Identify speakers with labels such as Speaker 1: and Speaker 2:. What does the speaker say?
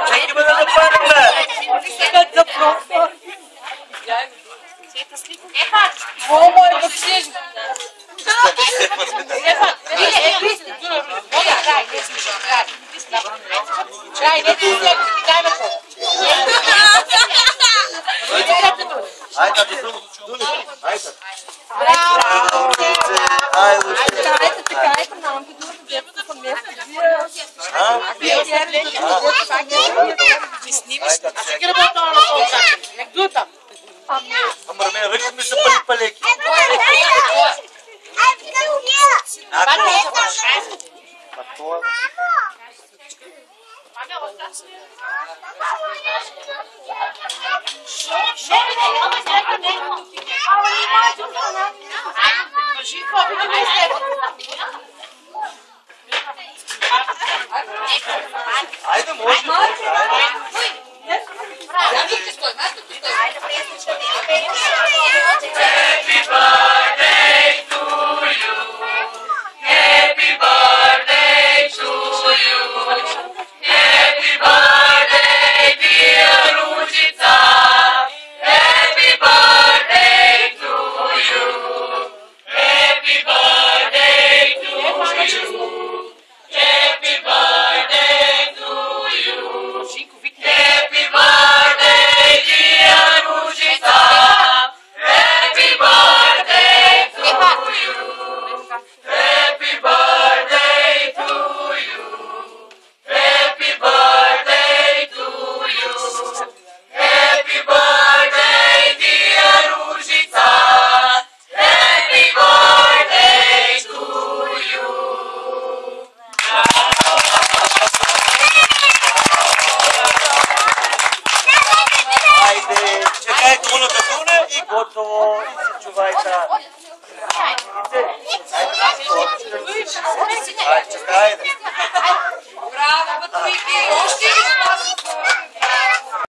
Speaker 1: Чакай ме да запалим, бе!
Speaker 2: О, мой боксиж!
Speaker 1: Ама ме ръка ми са палеки. Айде, може.
Speaker 3: Happy birthday to you. Happy birthday to you. Happy birthday, dear Ružica. Happy birthday to you. Happy birthday to you. Happy birthday to you. Happy birthday, dear Ružica. Happy birthday to you. Happy birthday to you. Happy birthday to you. Happy birthday, dear Ružica. Happy birthday to you.
Speaker 1: Айде, чакайте му да дуне и готово. И се чувайте. Айде, чакайте.